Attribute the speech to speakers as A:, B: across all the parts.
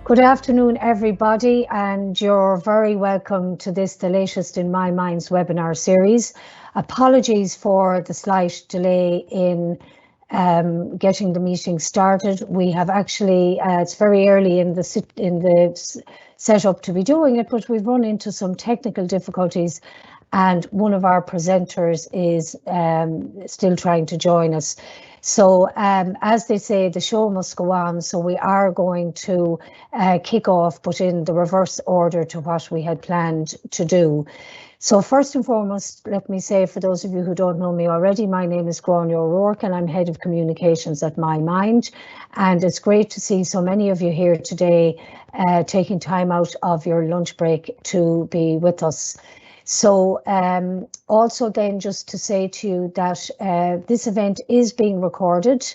A: Good afternoon, everybody, and you're very welcome to this, the latest in MyMind's webinar series. Apologies for the slight delay in getting the meeting started. We have actually, it's very early in the setup to be doing it, but we've run into some technical difficulties, and one of our presenters is still trying to join us. So as they say, the show must go on. So we are going to kick off, but in the reverse order to what we had planned to do. So first and foremost, let me say, for those of you who don't know me already, my name is Gráinne O'Rourke and I'm Head of Communications at MyMind. And it's great to see so many of you here today taking time out of your lunch break to be with us. So also then just to say to you that this event is being recorded,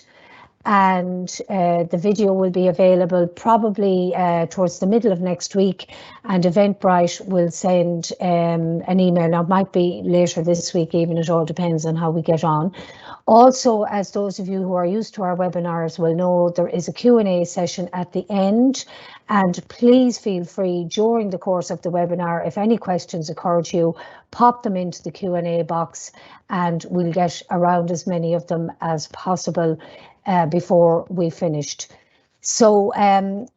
A: and the video will be available probably towards the middle of next week, and Eventbrite will send an email. Now it might be later this week even, it all depends on how we get on. Also, as those of you who are used to our webinars will know, there is a Q&A session at the end, and please feel free during the course of the webinar, if any questions occur to you, pop them into the Q&A box and we'll get around as many of them as possible before we finished. So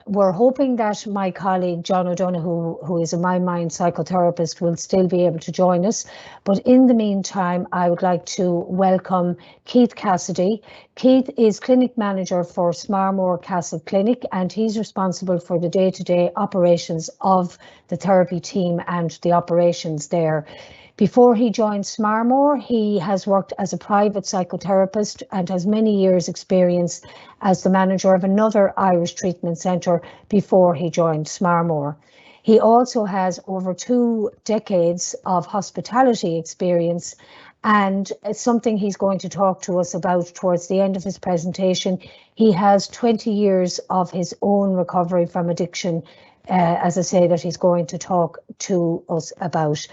A: we're hoping that my colleague John O'Donoghue, who is a MyMind psychotherapist, will still be able to join us. But in the meantime, I would like to welcome Keith Cassidy. Keith is clinic manager for Smarmore Castle Clinic, and he's responsible for the day-to-day operations of the therapy team and the operations there. Before he joined Smarmore, he has worked as a private psychotherapist and has many years' experience as the manager of another Irish treatment centre before he joined Smarmore. He also has over 2 decades of hospitality experience, and it's something he's going to talk to us about towards the end of his presentation. He has 20 years of his own recovery from addiction, as I say, that he's going to talk to us about.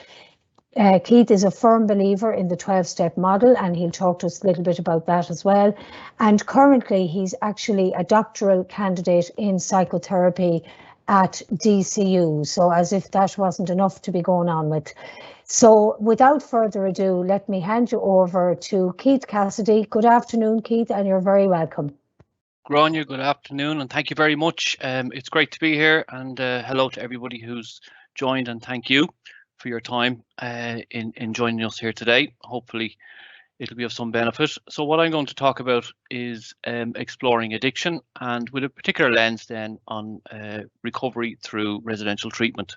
A: Keith is a firm believer in the 12-step model, and he'll talk to us a little bit about that as well. And currently he's actually a doctoral candidate in psychotherapy at DCU. So as if that wasn't enough to be going on with. So without further ado, let me hand you over to Keith Cassidy. Good afternoon, Keith, and you're very welcome.
B: Gráinne, good afternoon, and thank you very much. It's great to be here, and hello to everybody who's joined, and thank you for your time in joining us here today. Hopefully it'll be of some benefit. So what I'm going to talk about is exploring addiction, and with a particular lens then on recovery through residential treatment.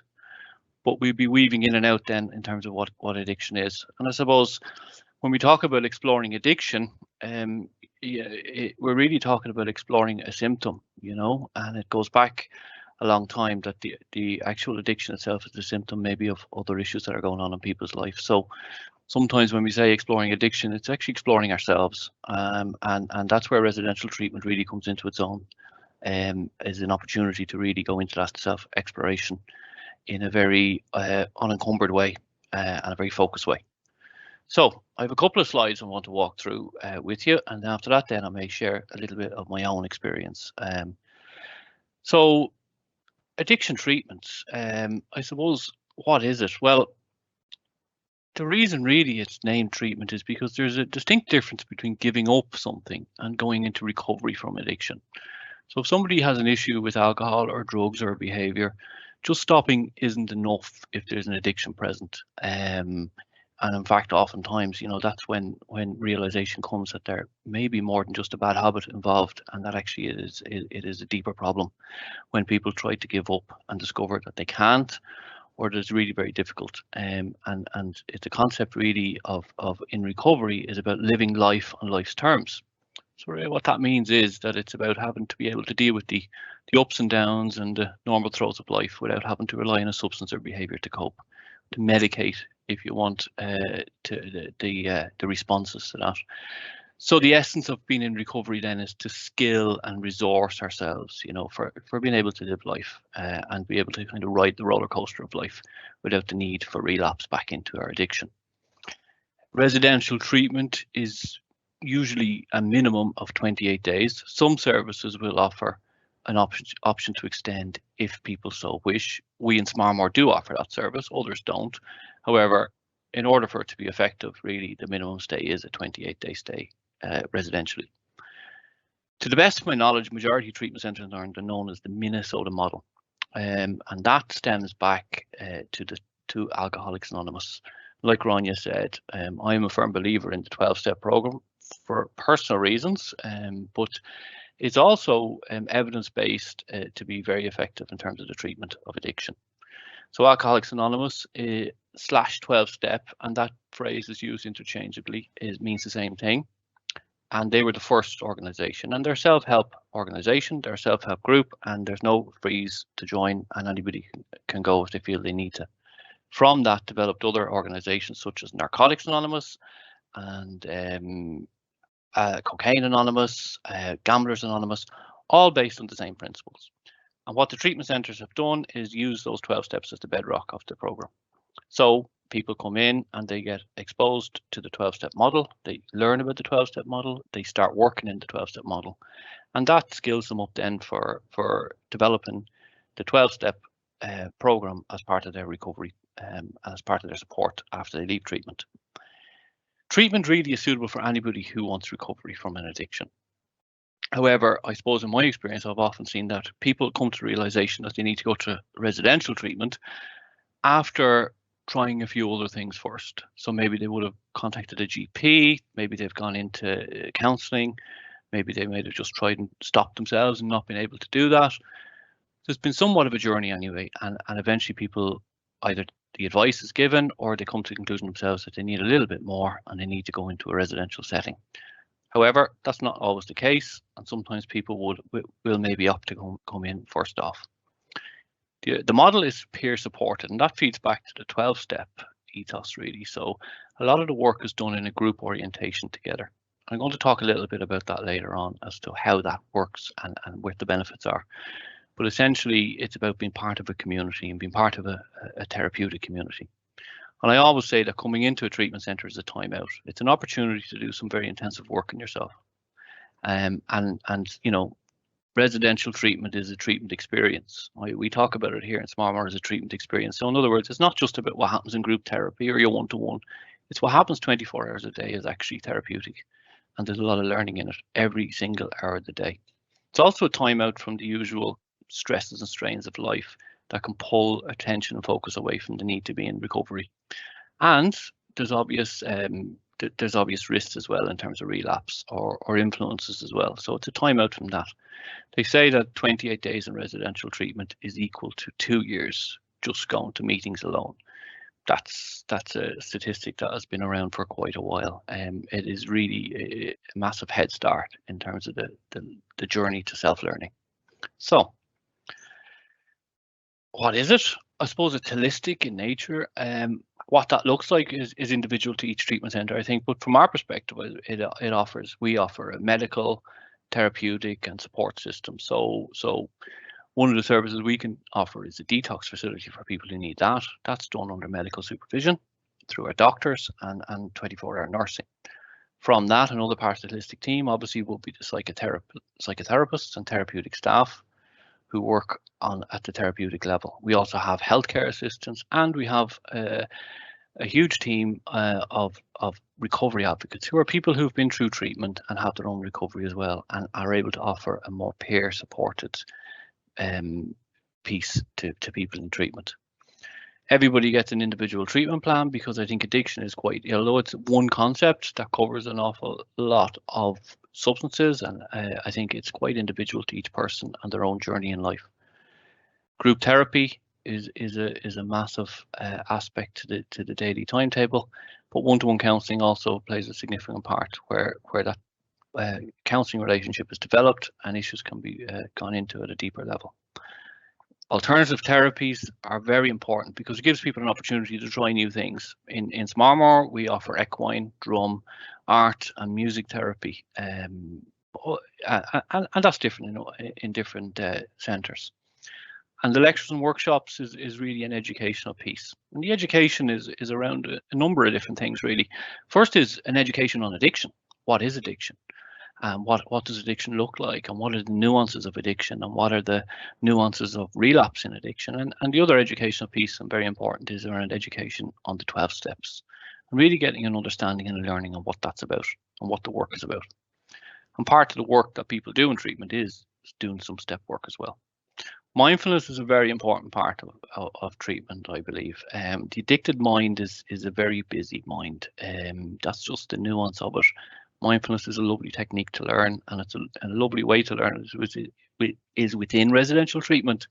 B: But we'll be weaving in and out then in terms of what addiction is. And I suppose when we talk about exploring addiction, we're really talking about exploring a symptom, you know, and it goes back a long time that the actual addiction itself is a symptom maybe of other issues that are going on in people's life. So sometimes when we say exploring addiction, it's actually exploring ourselves, and that's where residential treatment really comes into its own, is an opportunity to really go into that self-exploration in a very unencumbered way and a very focused way. So I have a couple of slides I want to walk through with you, and after that then I may share a little bit of my own experience. So addiction treatments, I suppose, what is it? Well, the reason really it's named treatment is because there's a distinct difference between giving up something and going into recovery from addiction. So if somebody has an issue with alcohol or drugs or behavior, just stopping isn't enough if there's an addiction present. And in fact, oftentimes, you know, that's when realization comes that there may be more than just a bad habit involved, and that actually it is a deeper problem when people try to give up and discover that they can't, or that it's really very difficult. And it's a concept really of in recovery is about living life on life's terms. So really what that means is that it's about having to be able to deal with the ups and downs and the normal throes of life without having to rely on a substance or behavior to cope, to medicate, if you want, to the responses to that. So the essence of being in recovery then is to skill and resource ourselves, you know, for being able to live life and be able to kind of ride the roller coaster of life without the need for relapse back into our addiction. Residential treatment is usually a minimum of 28 days. Some services will offer an option to extend if people so wish. We in Smarmore do offer that service, others don't. However, in order for it to be effective, really, the minimum stay is a 28-day stay residentially. To the best of my knowledge, majority treatment centres are known as the Minnesota model, and that stems back to Alcoholics Anonymous. Like Rania said, I'm a firm believer in the 12-step program for personal reasons, but it's also evidence-based to be very effective in terms of the treatment of addiction. So Alcoholics Anonymous slash 12-step, and that phrase is used interchangeably, means the same thing. And they were the first organization, and they're a self-help organization, they're a self-help group, and there's no fees to join, and anybody can go if they feel they need to. From that developed other organizations such as Narcotics Anonymous and Cocaine Anonymous, Gamblers Anonymous, all based on the same principles. And what the treatment centres have done is use those 12 steps as the bedrock of the program. So people come in and they get exposed to the 12-step model, they learn about the 12-step model, they start working in the 12-step model, and that skills them up then for developing the 12-step program as part of their recovery and as part of their support after they leave treatment. Treatment really is suitable for anybody who wants recovery from an addiction. However, I suppose in my experience, I've often seen that people come to the realization that they need to go to residential treatment after trying a few other things first. So maybe they would have contacted a GP, maybe they've gone into counselling, maybe they might have just tried and stopped themselves and not been able to do that. There's been somewhat of a journey anyway, and eventually people, either the advice is given or they come to the conclusion themselves that they need a little bit more and they need to go into a residential setting. However, that's not always the case, and sometimes people will maybe opt to come in first off. The model is peer supported, and that feeds back to the 12-step ethos really. So a lot of the work is done in a group orientation together. I'm going to talk a little bit about that later on as to how that works and what the benefits are. But essentially, it's about being part of a community and being part of a therapeutic community. And I always say that coming into a treatment centre is a time out. It's an opportunity to do some very intensive work on yourself. And you know, residential treatment is a treatment experience. We talk about it here in Smarmore as a treatment experience. So in other words, it's not just about what happens in group therapy or your one-to-one. It's what happens 24 hours a day is actually therapeutic. And there's a lot of learning in it every single hour of the day. It's also a time out from the usual stresses and strains of life that can pull attention and focus away from the need to be in recovery. And there's obvious risks as well in terms of relapse or influences as well. So it's a time out from that. They say that 28 days in residential treatment is equal to 2 years just going to meetings alone. That's a statistic that has been around for quite a while. It is really a massive head start in terms of the journey to self-learning. So what is it? I suppose it's holistic in nature. What that looks like is individual to each treatment centre, I think. But from our perspective, we offer a medical, therapeutic, and support system. So one of the services we can offer is a detox facility for people who need that. That's done under medical supervision through our doctors and 24-hour nursing. From that, another part of the holistic team obviously will be the psychotherapists and therapeutic staff who work at the therapeutic level. We also have healthcare assistants, and we have a huge team of recovery advocates who are people who've been through treatment and have their own recovery as well, and are able to offer a more peer-supported piece to people in treatment. Everybody gets an individual treatment plan because I think addiction is quite, although it's one concept that covers an awful lot of substances, and I think it's quite individual to each person and their own journey in life. Group therapy is a massive aspect to the daily timetable, but one-to-one counselling also plays a significant part where that counselling relationship is developed and issues can be gone into at a deeper level. Alternative therapies are very important because it gives people an opportunity to try new things. In Smarmore, we offer equine, drum, art, and music therapy, and that's different in different centres. And the lectures and workshops is really an educational piece. And the education is around a number of different things, really. First is an education on addiction. What is addiction? And what does addiction look like, and what are the nuances of addiction, and what are the nuances of relapse in addiction. And the other educational piece, and very important, is around education on the 12 steps, and really getting an understanding and a learning on what that's about and what the work is about. And part of the work that people do in treatment is doing some step work as well. Mindfulness is a very important part of treatment, I believe. The addicted mind is a very busy mind. That's just the nuance of it. Mindfulness is a lovely technique to learn, and it's a lovely way to learn it is within residential treatment,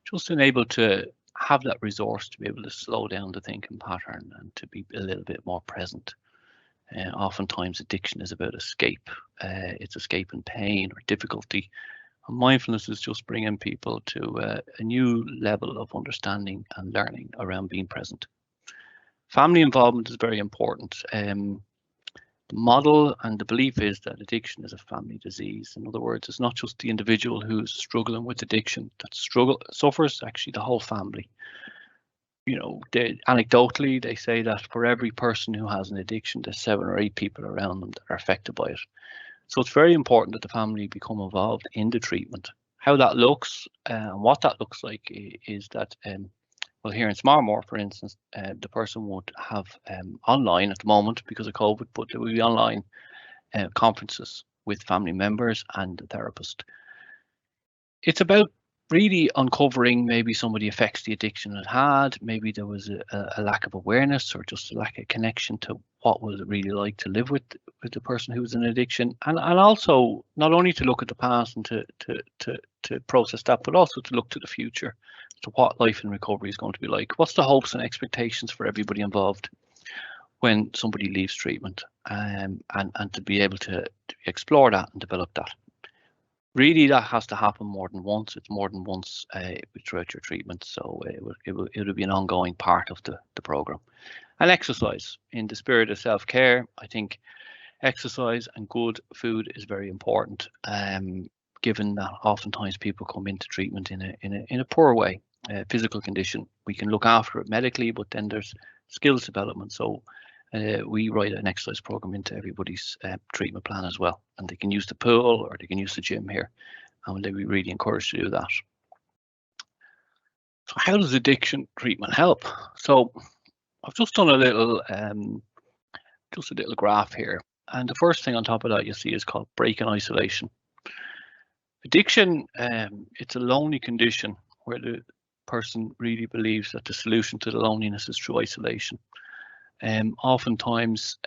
B: just able to have that resource to be able to slow down the thinking pattern and to be a little bit more present. Oftentimes addiction is about escape. It's escaping pain or difficulty. And mindfulness is just bringing people to a new level of understanding and learning around being present. Family involvement is very important. The model and the belief is that addiction is a family disease. In other words, it's not just the individual who's struggling with addiction that suffers, actually the whole family. You know, anecdotally, they say that for every person who has an addiction, there's 7 or 8 people around them that are affected by it. So it's very important that the family become involved in the treatment. How that looks and what that looks like is that, well, here in Smarmore, for instance, the person would have online at the moment because of COVID, but there will be online conferences with family members and the therapist. It's about really uncovering maybe some of the effects the addiction had. Maybe there was a lack of awareness or just a lack of connection to what was it really like to live with the person who was in addiction, and also not only to look at the past and to process that, but also to look to the future, to what life in recovery is going to be like. What's the hopes and expectations for everybody involved when somebody leaves treatment, and to be able to explore that and develop that. Really, that has to happen more than once. It's more than once throughout your treatment, so it will be an ongoing part of the program. And exercise, in the spirit of self-care, I think exercise and good food is very important. Given that oftentimes people come into treatment in a poor way, physical condition, we can look after it medically, but then there's skills development. So we write an exercise program into everybody's treatment plan as well, and they can use the pool or they can use the gym here, and they be really encouraged to do that. So how does addiction treatment help? So I've just done a little graph here, and the first thing on top of that you see is called breaking isolation. Addiction, it's a lonely condition where the person really believes that the solution to the loneliness is through isolation. Oftentimes,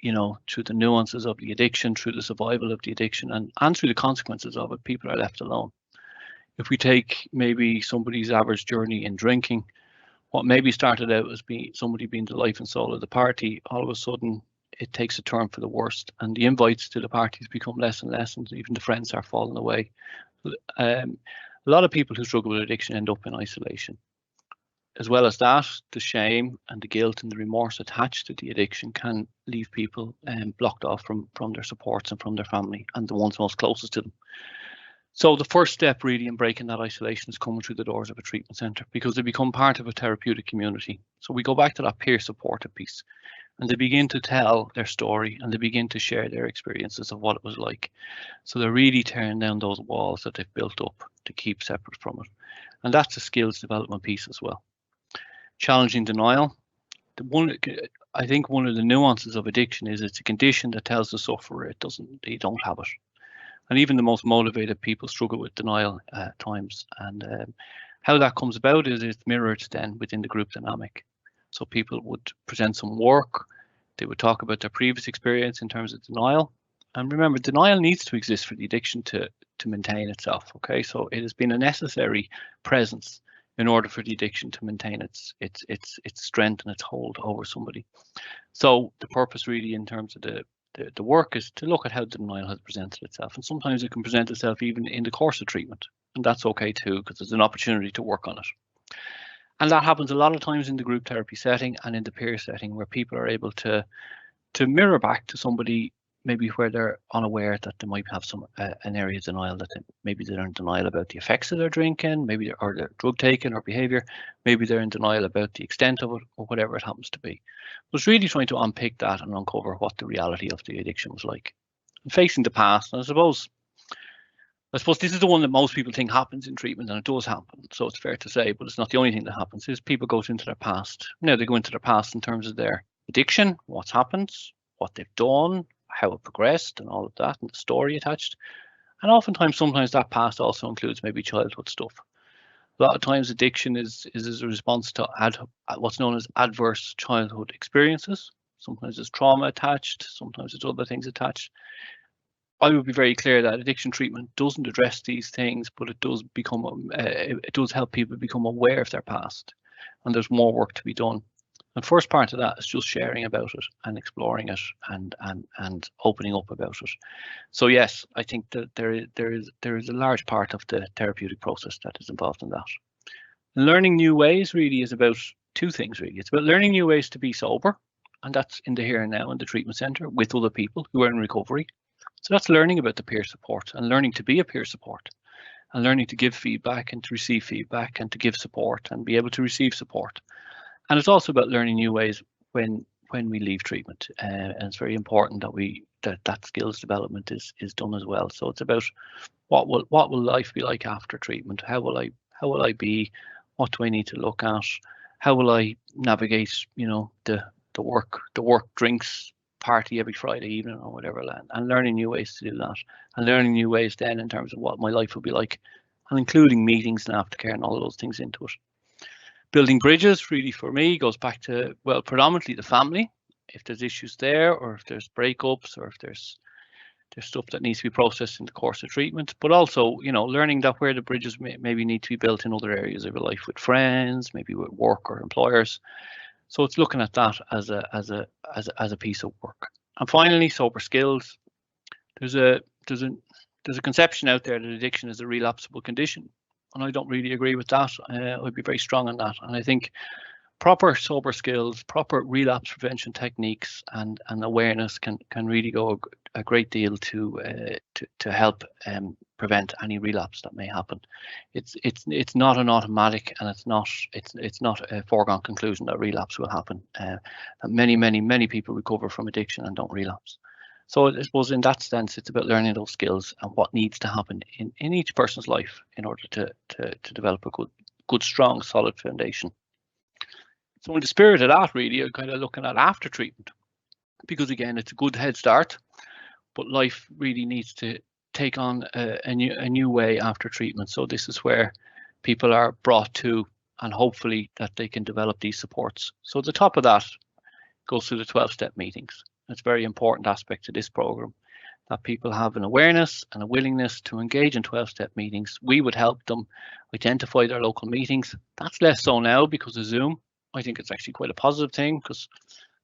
B: you know, through the nuances of the addiction, through the survival of the addiction, and through the consequences of it, people are left alone. If we take maybe somebody's average journey in drinking, what maybe started out as somebody being the life and soul of the party, all of a sudden it takes a turn for the worst, and the invites to the parties become less and less, and even the friends are falling away. A lot of people who struggle with addiction end up in isolation. As well as that, the shame and the guilt and the remorse attached to the addiction can leave people blocked off from their supports and from their family and the ones most closest to them. So the first step really in breaking that isolation is coming through the doors of a treatment centre, because they become part of a therapeutic community. So we go back to that peer supportive piece, and they begin to tell their story and they begin to share their experiences of what it was like. So they're really tearing down those walls that they've built up to keep separate from it. And that's a skills development piece as well. Challenging denial. I think one of the nuances of addiction is it's a condition that tells the sufferer they don't have it. And even the most motivated people struggle with denial at times. And how that comes about is it's mirrored then within the group dynamic. So people would present some work, they would talk about their previous experience in terms of denial. And remember, denial needs to exist for the addiction to maintain itself. Okay, so it has been a necessary presence in order for the addiction to maintain its strength and its hold over somebody. So the purpose really in terms of the work is to look at how denial has presented itself, and sometimes it can present itself even in the course of treatment, and that's okay too, because there's an opportunity to work on it. And that happens a lot of times in the group therapy setting and in the peer setting, where people are able to mirror back to somebody maybe where they're unaware that they might have an area of denial, that maybe they're in denial about the effects of their drinking, maybe their drug taking or behavior, maybe they're in denial about the extent of it, or whatever it happens to be. But it's really trying to unpick that and uncover what the reality of the addiction was like. facing the past. And I suppose this is the one that most people think happens in treatment, and it does happen. So it's fair to say, but it's not the only thing that happens. Is people go into their past. Now they go into their past in terms of their addiction, what's happened, what they've done, how it progressed, and all of that, and the story attached. And oftentimes, sometimes that past also includes maybe childhood stuff. A lot of times, addiction is a response to what's known as adverse childhood experiences. Sometimes there's trauma attached. Sometimes there's other things attached. I would be very clear that addiction treatment doesn't address these things, but it does help people become aware of their past, and there's more work to be done. And first part of that is just sharing about it and exploring it and opening up about it. So yes, I think that there is a large part of the therapeutic process that is involved in that. Learning new ways really is about two things really. It's about learning new ways to be sober, and that's in the here and now in the treatment centre with other people who are in recovery. So that's learning about the peer support and learning to be a peer support and learning to give feedback and to receive feedback and to give support and be able to receive support. And it's also about learning new ways when we leave treatment. And it's very important that that skills development is done as well. So it's about what will life be like after treatment? How will I be? What do I need to look at? How will I navigate, the work drinks party every Friday evening or whatever, and learning new ways to do that, and learning new ways then in terms of what my life will be like, and including meetings and aftercare and all of those things into it. Building bridges really for me goes back to, well, predominantly the family, if there's issues there, or if there's breakups, or if there's stuff that needs to be processed in the course of treatment, but also, learning that where the bridges maybe need to be built in other areas of your life with friends, maybe with work or employers. So it's looking at that as a piece of work. And finally, sober skills. There's a conception out there that addiction is a relapsable condition, and I don't really agree with that. I'd be very strong on that. And I think proper sober skills, proper relapse prevention techniques, and awareness can really go a great deal to help prevent any relapse that may happen. It's not an automatic, and it's not a foregone conclusion that relapse will happen. Many people recover from addiction and don't relapse. So I suppose in that sense, it's about learning those skills and what needs to happen in each person's life in order to develop a good, strong, solid foundation. So in the spirit of that, really, I'm kind of looking at after treatment, because again, it's a good head start, but life really needs to take on a new way after treatment. So this is where people are brought to, and hopefully that they can develop these supports. So the top of that goes through the 12-step meetings. It's a very important aspect to this program, that people have an awareness and a willingness to engage in 12-step meetings. We would help them identify their local meetings. That's less so now because of Zoom. I think it's actually quite a positive thing because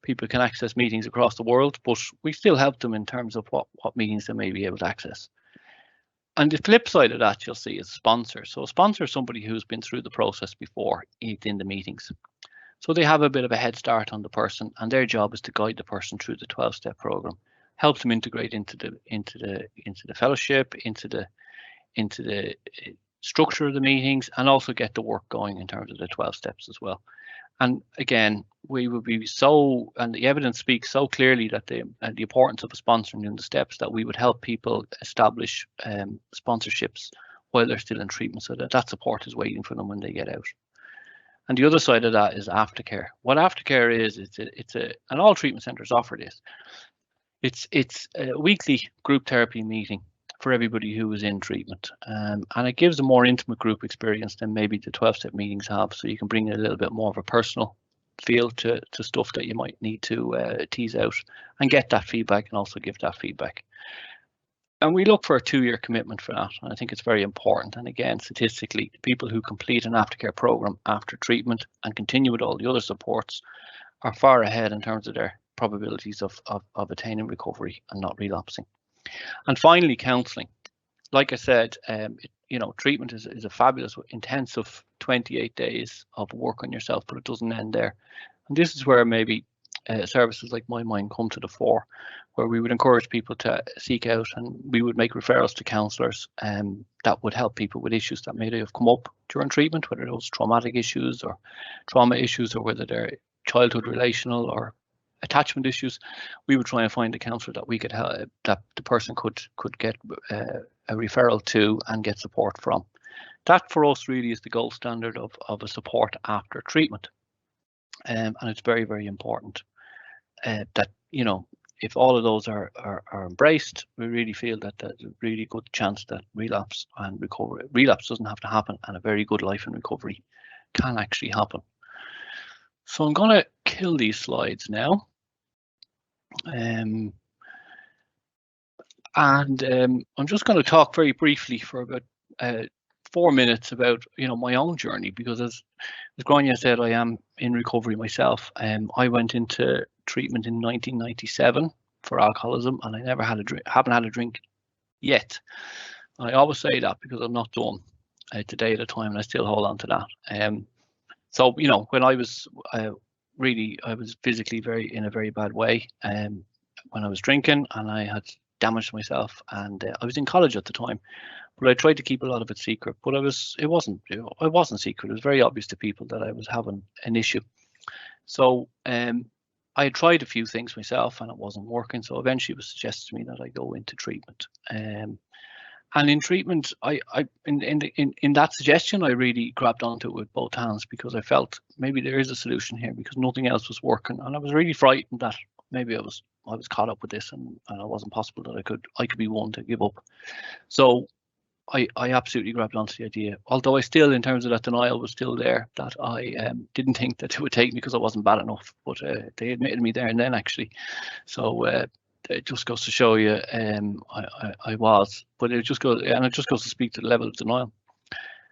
B: people can access meetings across the world, but we still help them in terms of what meetings they may be able to access. And the flip side of that, you'll see, is a sponsor. So a sponsor is somebody who's been through the process before in the meetings. So they have a bit of a head start on the person, and their job is to guide the person through the 12-step program, help them integrate into the fellowship, into the structure of the meetings, and also get the work going in terms of the 12 steps as well. And again, we would be and the evidence speaks so clearly that the importance of a sponsoring in the steps, that we would help people establish sponsorships while they're still in treatment, so that support is waiting for them when they get out. And the other side of that is aftercare. What aftercare is, and all treatment centres offer this. It's a weekly group therapy meeting for everybody who is in treatment, and it gives a more intimate group experience than maybe the 12-step meetings have. So you can bring a little bit more of a personal feel to stuff that you might need to tease out and get that feedback, and also give that feedback. And we look for a 2-year commitment for that. And I think it's very important. And again, statistically, people who complete an aftercare program after treatment and continue with all the other supports are far ahead in terms of their probabilities of attaining recovery and not relapsing. And finally, counselling. Like I said, treatment is a fabulous, intensive 28 days of work on yourself, but it doesn't end there. And this is where maybe services like MyMind come to the fore, where we would encourage people to seek out, and we would make referrals to counsellors that would help people with issues that may have come up during treatment, whether those traumatic issues or trauma issues, or whether they're childhood relational or attachment issues, we would try and find a counsellor that we could help, that the person could get a referral to and get support from. That for us really is the gold standard of a support after treatment, and it's very, very important that, you know, if all of those are embraced, we really feel that there's a really good chance that relapse doesn't have to happen, and a very good life in recovery can actually happen. So I'm going to kill these slides now. I'm just going to talk very briefly for about 4 minutes about, you know, my own journey, because as Grania said, I am in recovery myself. I went into treatment in 1997 for alcoholism, and I never had a drink, haven't had a drink yet. I always say that because I'm not done today at a time, and I still hold on to that. So, you know, when I was I was physically in a very bad way when I was drinking, and I had damaged myself, and I was in college at the time. But I tried to keep a lot of it secret, but it wasn't secret. It was very obvious to people that I was having an issue. So I had tried a few things myself, and it wasn't working. So eventually it was suggested to me that I go into treatment. And in treatment, in that suggestion, I really grabbed onto it with both hands, because I felt maybe there is a solution here, because nothing else was working, and I was really frightened that maybe I was caught up with this, and it wasn't possible that I could be one to give up. So I absolutely grabbed onto the idea, although I still, in terms of that denial, was still there, that I didn't think that they would take me because I wasn't bad enough, but they admitted me there and then, actually. So it just goes to show you I was, but it just goes to speak to the level of denial.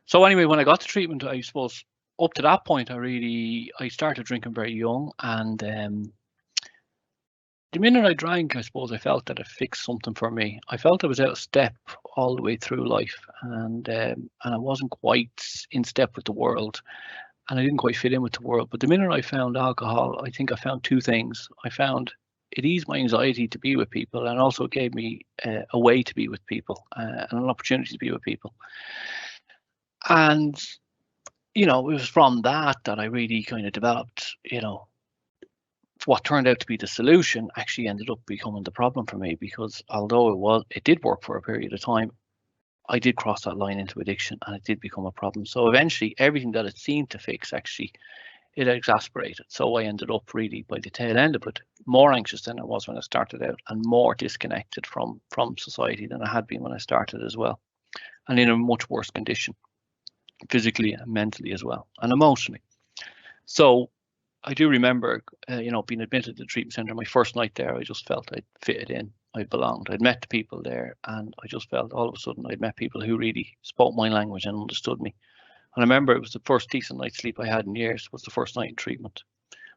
B: So anyway, when I got to treatment, I suppose up to that point, I started drinking very young, and the minute I drank, I suppose I felt that it fixed something for me. I felt I was out of step all the way through life, and I wasn't quite in step with the world, and I didn't quite fit in with the world. But the minute I found alcohol, I think I found two things. I found it eased my anxiety to be with people, and also gave me a way to be with people, and an opportunity to be with people. And, you know, it was from that I really kind of developed, you know, what turned out to be the solution actually ended up becoming the problem for me, because although it did work for a period of time, I did cross that line into addiction, and it did become a problem. So eventually everything that it seemed to fix, actually it exasperated. So I ended up really, by the tail end of it, more anxious than I was when I started out, and more disconnected from society than I had been when I started as well, and in a much worse condition, physically and mentally as well, and emotionally. So I do remember, you know, being admitted to the treatment centre. My first night there, I just felt I'd fitted in, I belonged. I'd met the people there, and I just felt all of a sudden I'd met people who really spoke my language and understood me. And I remember it was the first decent night's sleep I had in years, was the first night in treatment.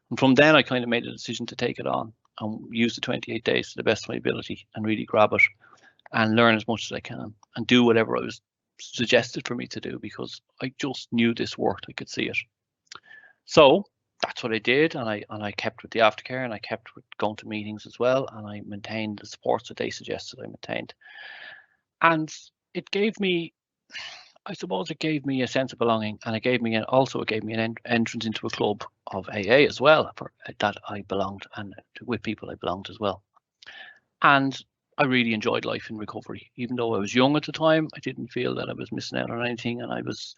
B: And from then, I kind of made a decision to take it on and use the 28 days to the best of my ability, and really grab it and learn as much as I can, and do whatever I was suggested for me to do, because I just knew this worked. I could see it. So that's what I did, and I kept with the aftercare, and I kept with going to meetings as well, and I maintained the supports that they suggested I maintained. And it gave me, I suppose, it gave me a sense of belonging, and it gave me an entrance into a club of AA as well, for that I belonged, and with people I belonged as well. And I really enjoyed life in recovery, even though I was young at the time. I didn't feel that I was missing out on anything, and I was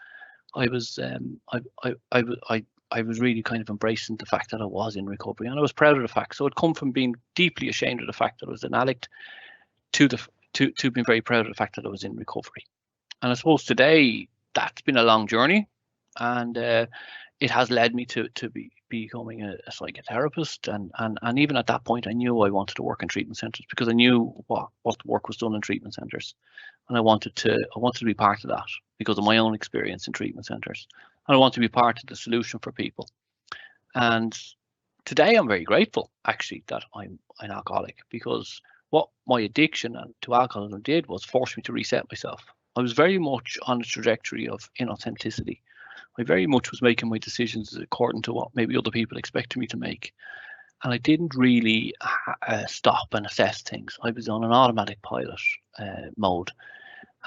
B: really kind of embracing the fact that I was in recovery, and I was proud of the fact. So it come from being deeply ashamed of the fact that I was an addict to being very proud of the fact that I was in recovery. And I suppose today that's been a long journey, and it has led me to becoming a psychotherapist, and even at that point I knew I wanted to work in treatment centres, because I knew what work was done in treatment centres, and I wanted to be part of that because of my own experience in treatment centres, and I want to be part of the solution for people. And today I'm very grateful, actually, that I'm an alcoholic, because what my addiction to alcoholism did was force me to reset myself. I was very much on a trajectory of inauthenticity. I very much was making my decisions according to what maybe other people expected me to make. And I didn't really stop and assess things. I was on an automatic pilot mode.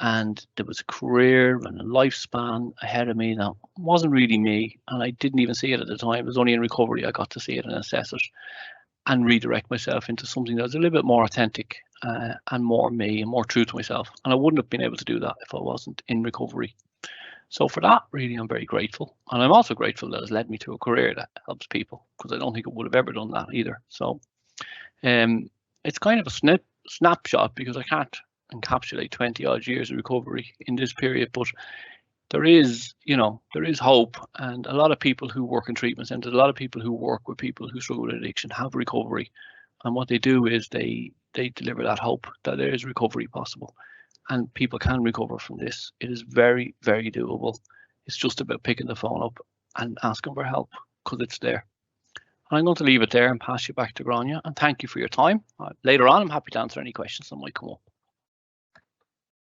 B: And there was a career and a lifespan ahead of me that wasn't really me. And I didn't even see it at the time. It was only in recovery I got to see it and assess it. and redirect myself into something that's a little bit more authentic and more me and more true to myself. And I wouldn't have been able to do that if I wasn't in recovery. So for that, really, I'm very grateful. And I'm also grateful that it's led me to a career that helps people, because I don't think I would have ever done that either. So it's kind of a snapshot, because I can't encapsulate 20 odd years of recovery in this period, but there is, there is hope. And a lot of people who work in treatment centers, a lot of people who work with people who struggle with addiction have recovery. And what they do is they deliver that hope that there is recovery possible. And people can recover from this. It is very, very doable. It's just about picking the phone up and asking for help, because it's there. And I'm going to leave it there and pass you back to Grania. And thank you for your time. Later on, I'm happy to answer any questions that might come up.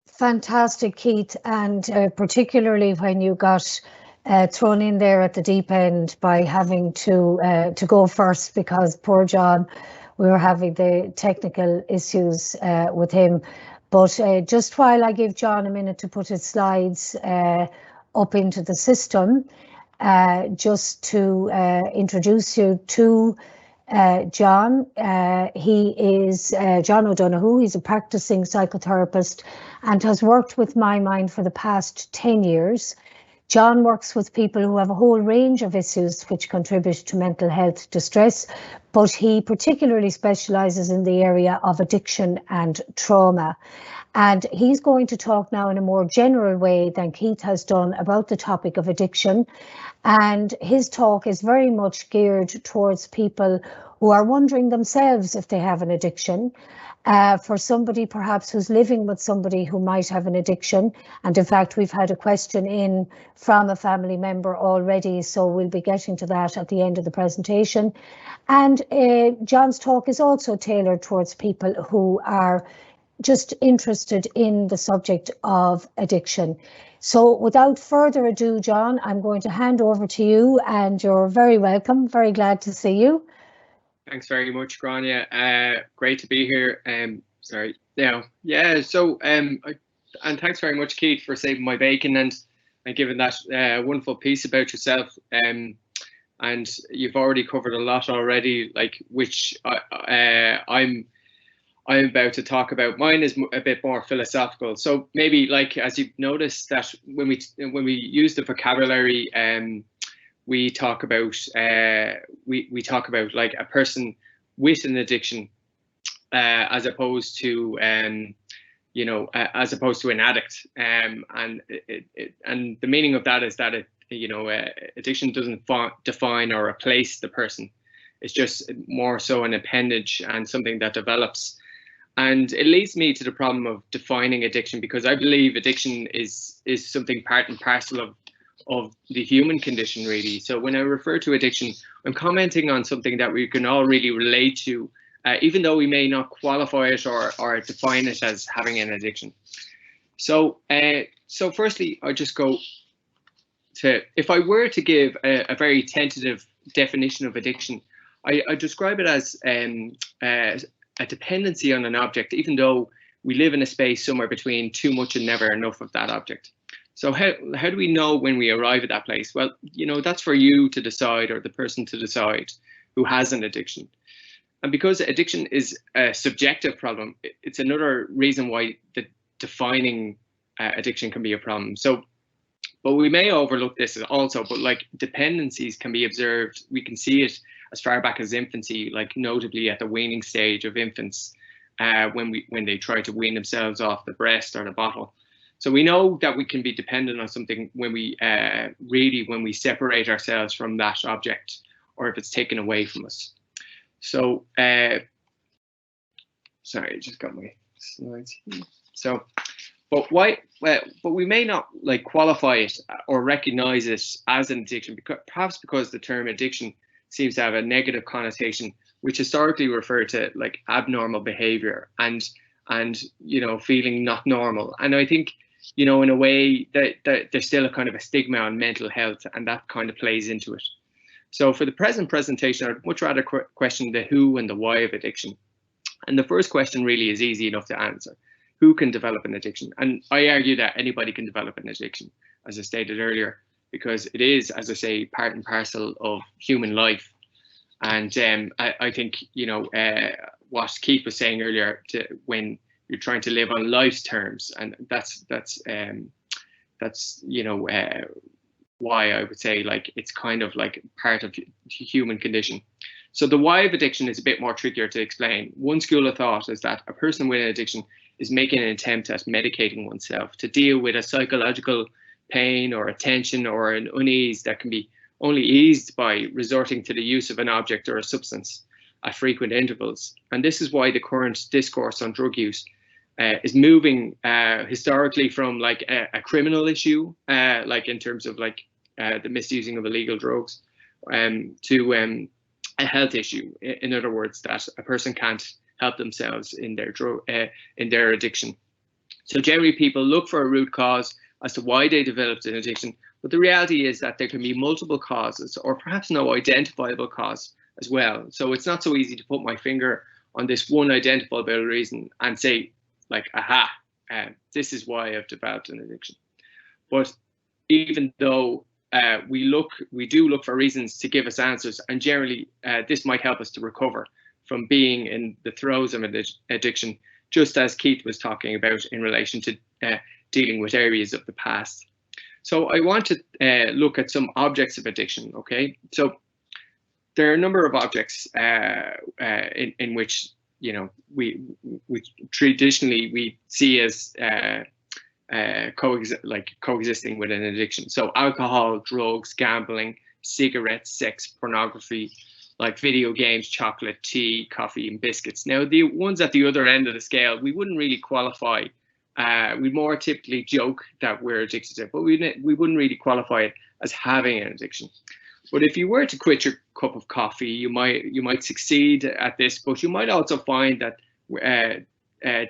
A: Fantastic, Keith. And particularly when you got thrown in there at the deep end by having to go first, because poor John, we were having the technical issues with him. But just while I give John a minute to put his slides up into the system, just to introduce you to John. He is John O'Donoghue. He's a practicing psychotherapist and has worked with MyMind for the past 10 years. John works with people who have a whole range of issues which contribute to mental health distress, but he particularly specialises in the area of addiction and trauma. And he's going to talk now in a more general way than Keith has done about the topic of addiction. And his talk is very much geared towards people who are wondering themselves if they have an addiction. For somebody perhaps who's living with somebody who might have an addiction. And in fact, we've had a question in from a family member already, so we'll be getting to that at the end of the presentation. And John's talk is also tailored towards people who are just interested in the subject of addiction. So without further ado, John, I'm going to hand over to you, and you're very welcome. Very glad to see you.
C: Thanks very much, Grania. Great to be here. Sorry. Yeah. So, and thanks very much, Keith, for saving my bacon and giving that wonderful piece about yourself. And you've already covered a lot already, like which I'm about to talk about. Mine is a bit more philosophical. So maybe, like, as you've noticed, that when we use the vocabulary, we talk about we talk about like a person with an addiction, as opposed to as opposed to an addict. And the meaning of that is that addiction doesn't define or replace the person. It's just more so an appendage and something that develops. And it leads me to the problem of defining addiction, because I believe addiction is something part and parcel of the human condition, really. So when I refer to addiction, I'm commenting on something that we can all really relate to, even though we may not qualify it or define it as having an addiction. So firstly, I'll just go to, if I were to give a very tentative definition of addiction, I describe it as a dependency on an object, even though we live in a space somewhere between too much and never enough of that object. So how do we know when we arrive at that place? Well, that's for you to decide, or the person to decide who has an addiction. And because addiction is a subjective problem, it's another reason why the defining addiction can be a problem. So, but we may overlook this also, but like dependencies can be observed. We can see it as far back as infancy, like notably at the weaning stage of infants, when they try to wean themselves off the breast or the bottle. So we know that we can be dependent on something when we when we separate ourselves from that object, or if it's taken away from us. So, sorry, I just got my slides here. So, but we may not like qualify it or recognize it as an addiction, perhaps because the term addiction seems to have a negative connotation, which historically referred to like abnormal behavior and feeling not normal. And I think, in a way that there's still a kind of a stigma on mental health, and that kind of plays into it. So for the present presentation, I'd much rather question the who and the why of addiction. And the first question really is easy enough to answer. Who can develop an addiction? And I argue that anybody can develop an addiction, as I stated earlier, because it is, as I say, part and parcel of human life. And I think, you know, what Keith was saying earlier, when you're trying to live on life's terms, and that's you know, why I would say, like, it's kind of like part of the human condition. So the why of addiction is a bit more trickier to explain. One school of thought is that a person with an addiction is making an attempt at medicating oneself to deal with a psychological pain or a tension or an unease that can be only eased by resorting to the use of an object or a substance at frequent intervals. And this is why the current discourse on drug use is moving historically from like a criminal issue, like in terms of like the misusing of illegal drugs, to a health issue. In other words, that a person can't help themselves in their addiction. So generally, people look for a root cause as to why they developed an addiction, but the reality is that there can be multiple causes, or perhaps no identifiable cause as well. So it's not so easy to put my finger on this one identifiable reason and say, like, aha, this is why I've developed an addiction. But even though we do look for reasons to give us answers, and generally this might help us to recover from being in the throes of addiction, just as Keith was talking about in relation to dealing with areas of the past. So I want to look at some objects of addiction, okay? So there are a number of objects in which, you know, we traditionally we see as coexisting with an addiction. So alcohol, drugs, gambling, cigarettes, sex, pornography, like video games, chocolate, tea, coffee, and biscuits. Now, the ones at the other end of the scale, we wouldn't really qualify. We more typically joke that we're addicted to it, but we wouldn't really qualify it as having an addiction. But if you were to quit your cup of coffee, you might succeed at this, but you might also find that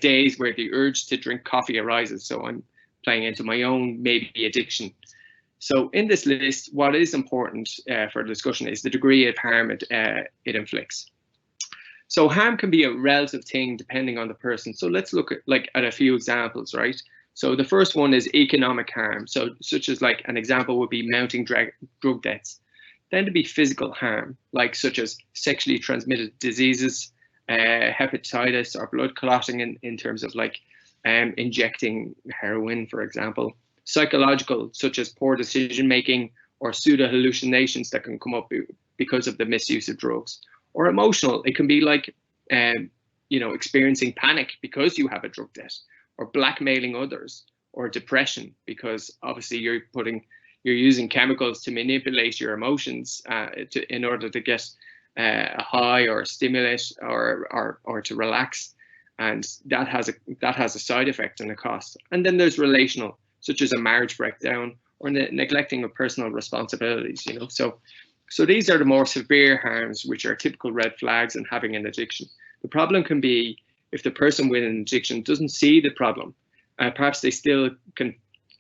C: days where the urge to drink coffee arises. So I'm playing into my own maybe addiction. So in this list, what is important for discussion is the degree of harm it inflicts. So harm can be a relative thing depending on the person. So let's look at a few examples, right? So the first one is economic harm. So such as, like, an example would be mounting drug debts. Then to be physical harm, like such as sexually transmitted diseases, hepatitis, or blood clotting in terms of like injecting heroin, for example. Psychological, such as poor decision making or pseudo hallucinations that can come up because of the misuse of drugs. Or emotional, it can be like you know, experiencing panic because you have a drug debt, or blackmailing others, or depression because obviously you're using chemicals to manipulate your emotions in order to get a high or a stimulate or to relax, and that has a side effect and a cost. And then there's relational, such as a marriage breakdown or neglecting of personal responsibilities. You know, so these are the more severe harms, which are typical red flags in having an addiction. The problem can be if the person with an addiction doesn't see the problem. Perhaps they still can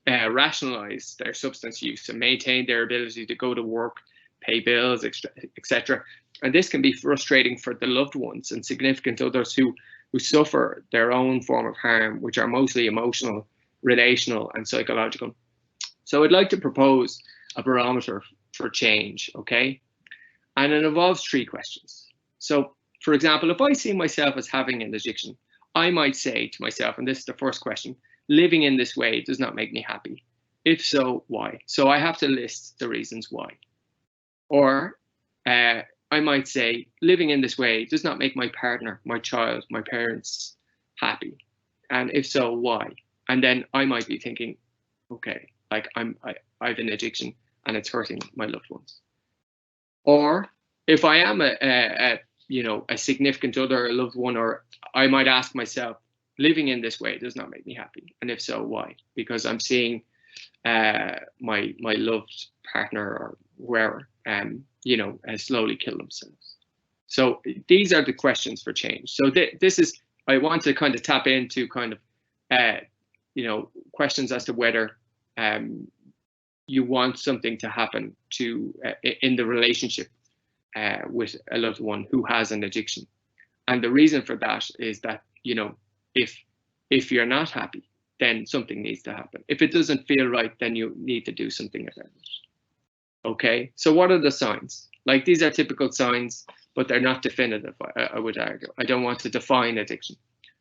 C: rationalize their substance use and maintain their ability to go to work, pay bills, etc. And this can be frustrating for the loved ones and significant others who suffer their own form of harm, which are mostly emotional, relational, and psychological. So I'd like to propose a barometer for change, okay? And it involves 3 questions. So, for example, if I see myself as having an addiction, I might say to myself, and this is the first question, living in this way does not make me happy. If so, why? So I have to list the reasons why. Or I might say, living in this way does not make my partner, my child, my parents happy. And if so, why? And then I might be thinking, okay, like I have an addiction and it's hurting my loved ones. Or if I am a significant other, a loved one, or I might ask myself, living in this way does not make me happy. And if so, why? Because I'm seeing my loved partner or whoever, slowly kill themselves. So these are the questions for change. So this is, I want to kind of tap into kind of, questions as to whether you want something to happen to in the relationship with a loved one who has an addiction. And the reason for that is that, if you're not happy, then something needs to happen. If it doesn't feel right, then you need to do something about it. Okay, so what are the signs? Like, these are typical signs, but they're not definitive, I would argue. I don't want to define addiction.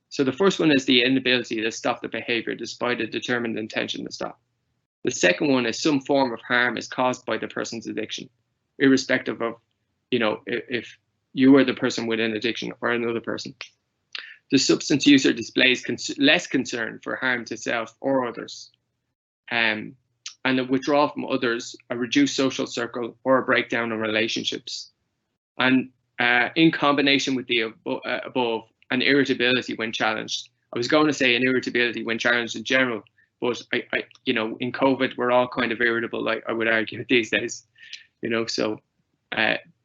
C: So the first one is the inability to stop the behavior despite a determined intention to stop. The second one is some form of harm is caused by the person's addiction, irrespective of, if you are the person with an addiction or another person. The substance user displays less concern for harm to self or others, and a withdrawal from others, a reduced social circle, or a breakdown in relationships. And in combination with the above, an irritability when challenged. I was going to say an irritability when challenged in general, but in COVID, we're all kind of irritable, like I would argue these days, so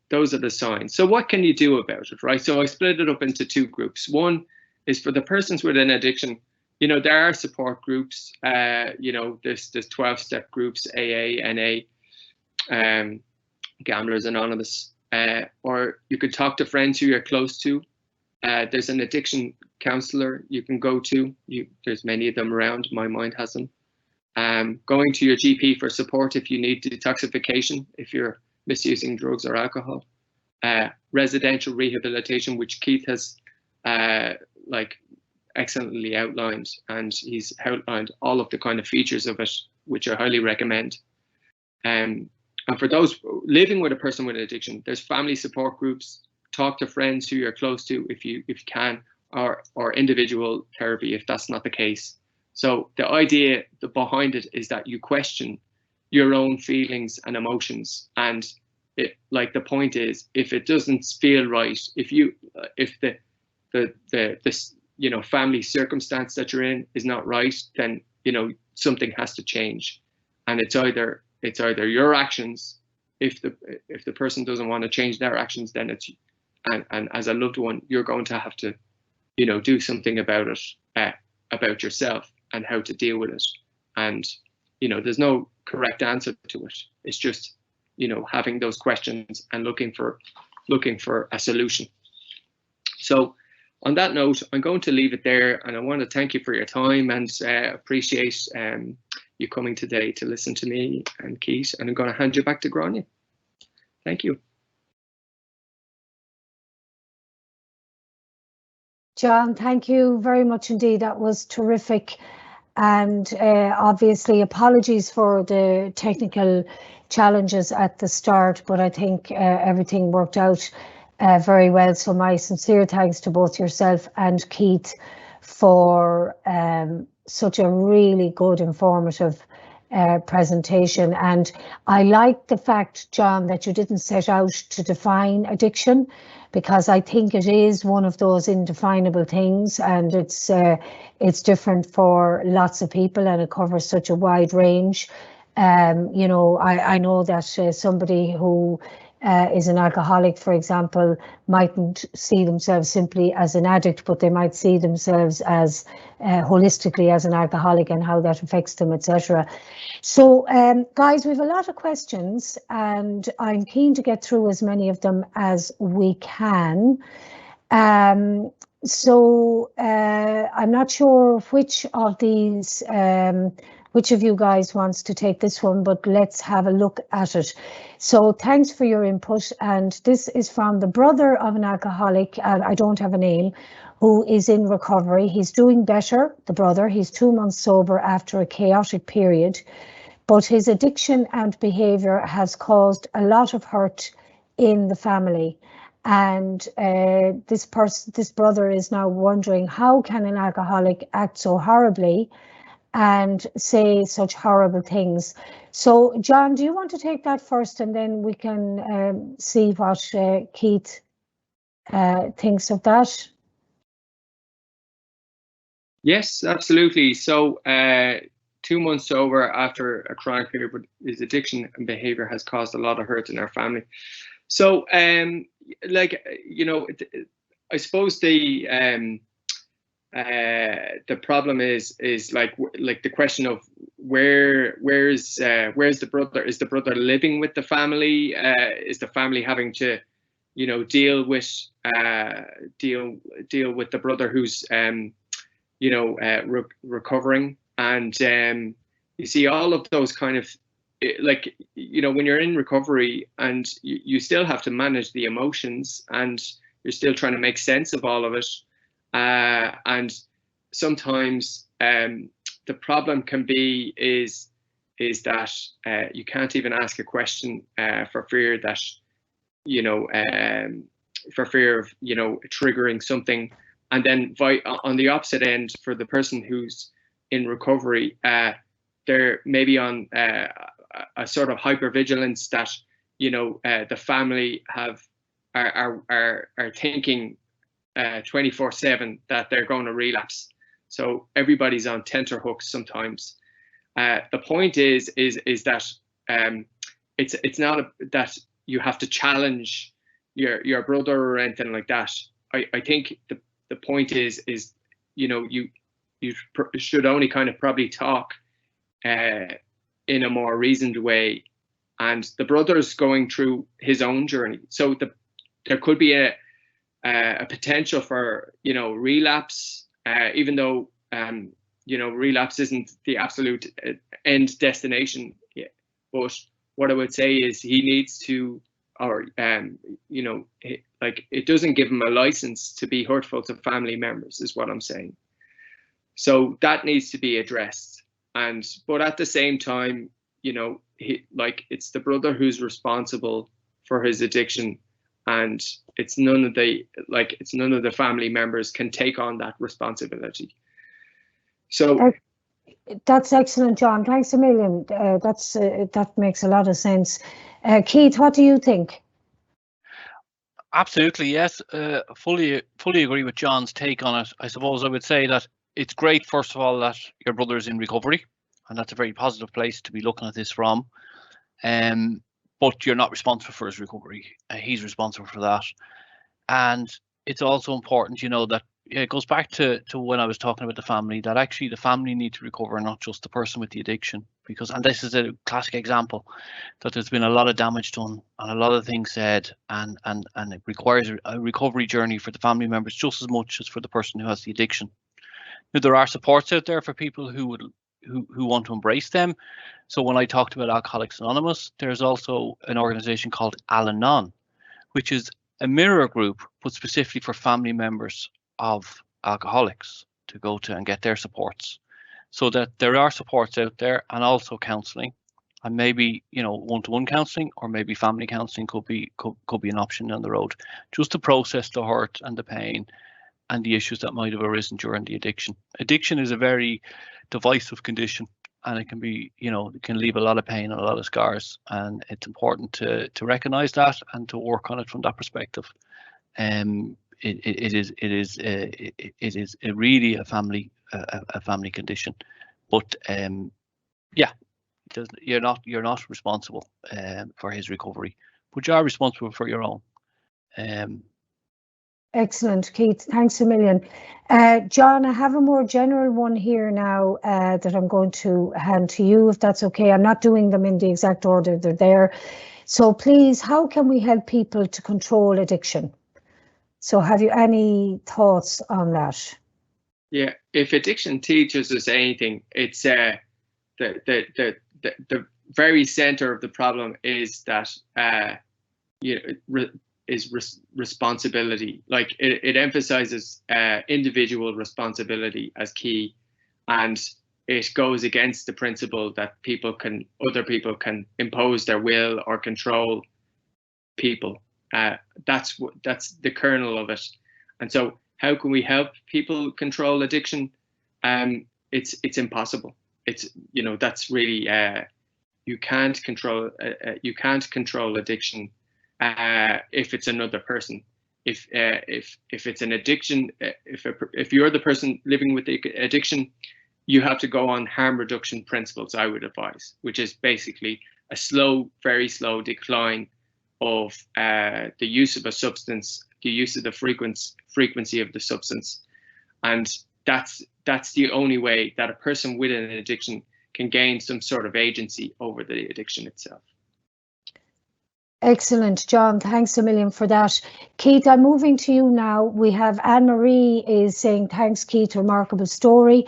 C: those are the signs. So what can you do about it, right? So I split it up into two groups. One is for the persons with an addiction. There are support groups, there's 12-step groups, AA, NA, Gamblers Anonymous, or you could talk to friends who you're close to. There's an addiction counselor you can go to. There's many of them around. MyMind has them. Going to your GP for support if you need detoxification, if you're misusing drugs or alcohol. Residential rehabilitation, which Keith has excellently outlined, and he's outlined all of the kind of features of it, which I highly recommend. And for those living with a person with an addiction, there's family support groups. Talk to friends who you're close to if you can, or individual therapy if that's not the case. So the idea behind it is that you question your own feelings and emotions, and the point is, if it doesn't feel right, if the family circumstance that you're in is not right, then something has to change, and it's either your actions. If the person doesn't want to change their actions, then it's and as a loved one, you're going to have to do something about it, about yourself and how to deal with it. And there's no correct answer to it. It's just having those questions and looking for a solution. So on that note, I'm going to leave it there, and I want to thank you for your time and appreciate you coming today to listen to me and Keith, and I'm going to hand you back to Grania. Thank you.
A: John, thank you very much indeed. That was terrific. And obviously apologies for the technical challenges at the start, but I think everything worked out very well. So my sincere thanks to both yourself and Keith for such a really good, informative presentation. And I like the fact, John, that you didn't set out to define addiction, because I think it is one of those indefinable things, and it's different for lots of people, and it covers such a wide range. I know that somebody who is an alcoholic, for example, mightn't see themselves simply as an addict, but they might see themselves as holistically as an alcoholic and how that affects them, etc. So guys, we have a lot of questions, and I'm keen to get through as many of them as we can. So I'm not sure which of these, which of you guys wants to take this one, but let's have a look at it. So thanks for your input. And this is from the brother of an alcoholic, and I don't have a name, who is in recovery. He's doing better, the brother. He's 2 months sober after a chaotic period, but his addiction and behavior has caused a lot of hurt in the family. And this brother is now wondering, how can an alcoholic act so horribly and say such horrible things? So, John, do you want to take that first, and then we can see what Keith thinks of that?
C: Yes, absolutely. So 2 months sober after a chronic period with his addiction and behavior has caused a lot of hurt in our family. So, I suppose the problem is like the question of where's the brother? Is the brother living with the family? Is the family having to deal with the brother who's recovering? And you see all of those kind of like, you know, when you're in recovery and you still have to manage the emotions and you're still trying to make sense of all of it. And sometimes the problem can be is that you can't even ask a question for fear that, you know, for fear of, you know, triggering something. And then on the opposite end, for the person who's in recovery, they're maybe on a sort of hypervigilance that, you know, the family are thinking 24/7 that they're going to relapse. So everybody's on tenterhooks sometimes. The point is that it's not that you have to challenge your brother or anything like that. I think the point is, you know, you should only kind of probably talk in a more reasoned way, and the brother's going through his own journey. So there could be a potential for, you know, relapse, even though you know, relapse isn't the absolute end destination. Yeah. But what I would say is he needs to, or you know, like, it doesn't give him a license to be hurtful to family members, is what I'm saying. So that needs to be addressed. But at the same time, you know, like, it's the brother who's responsible for his addiction, and it's none of the family members can take on that responsibility. So
A: that's excellent, John. Thanks a million. That makes a lot of sense. Keith, what do you think?
B: Absolutely, yes. Fully agree with John's take on it. I suppose I would say that it's great, first of all, that your brother's in recovery, and that's a very positive place to be looking at this from. But you're not responsible for his recovery. He's responsible for that. And it's also important, you know, that it goes back to when I was talking about the family, that actually the family need to recover, not just the person with the addiction. Because, and this is a classic example, that there's been a lot of damage done and a lot of things said, and it requires a recovery journey for the family members just as much as for the person who has the addiction. Now, there are supports out there for people who want to embrace them. So when I talked about Alcoholics Anonymous, there's also an organization called Al-Anon, which is a mirror group, but specifically for family members of alcoholics to go to and get their supports. So that there are supports out there, and also counselling, and maybe, you know, one-to-one counselling, or maybe family counselling could be an option down the road, just to process the hurt and the pain and the issues that might have arisen during the addiction. Addiction is a very divisive condition, and it can be, you know, it can leave a lot of pain and a lot of scars, and it's important to recognise that and to work on it from that perspective. It is really a family condition, but yeah, you're not responsible for his recovery, but you are responsible for your own.
A: Excellent, Keith. Thanks a million. John, I have a more general one here now that I'm going to hand to you, if that's okay. I'm not doing them in the exact order they're there. So please, how can we help people to control addiction? So have you any thoughts on that? Yeah,
C: if addiction teaches us anything, it's the very center of the problem is that responsibility. Like, it emphasizes individual responsibility as key, and it goes against the principle that other people can impose their will or control people. That's the kernel of it. And so, how can we help people control addiction? It's impossible. It's, you know, that's really you can't control addiction if it's another person. If it's an addiction, if you're the person living with the addiction, you have to go on harm reduction principles, I would advise, which is basically a slow, very slow decline of the use of a substance, the use of the frequency of the substance. And that's the only way that a person with an addiction can gain some sort of agency over the addiction itself.
A: Excellent, John. Thanks a million for that. Keith, I'm moving to you now. We have Anne-Marie is saying, thanks, Keith, remarkable story.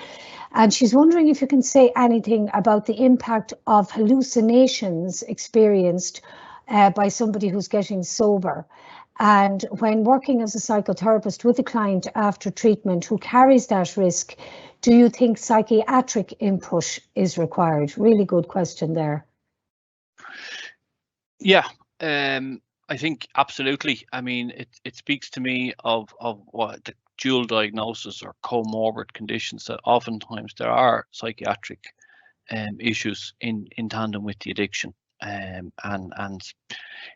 A: And she's wondering if you can say anything about the impact of hallucinations experienced by somebody who's getting sober. And when working as a psychotherapist with a client after treatment who carries that risk, do you think psychiatric input is required? Really good question there.
B: Yeah, I think absolutely. I mean, it speaks to me of what the dual diagnosis or comorbid conditions, that oftentimes there are psychiatric issues in tandem with the addiction. And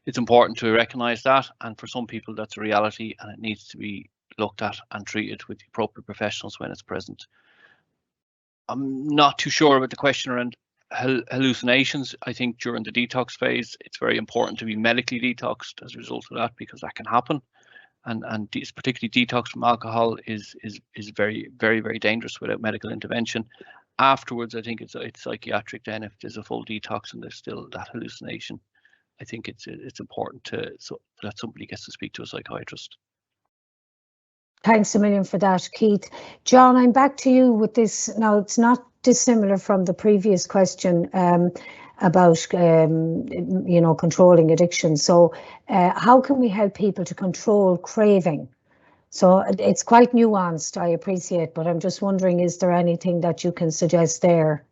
B: it's important to recognize that, and for some people that's a reality, and it needs to be looked at and treated with the appropriate professionals when it's present. I'm not too sure about the question around hallucinations. I think during the detox phase, it's very important to be medically detoxed as a result of that, because that can happen. And particularly detox from alcohol is very, very, very dangerous without medical intervention. Afterwards, I think it's psychiatric then if there's a full detox and there's still that hallucination. I think it's important that somebody gets to speak to a psychiatrist.
A: Thanks a million for that, Keith. John, I'm back to you with this. Now, it's not dissimilar from the previous question about, controlling addiction. So how can we help people to control craving? So it's quite nuanced, I appreciate, but I'm just wondering, is there anything that you can suggest there?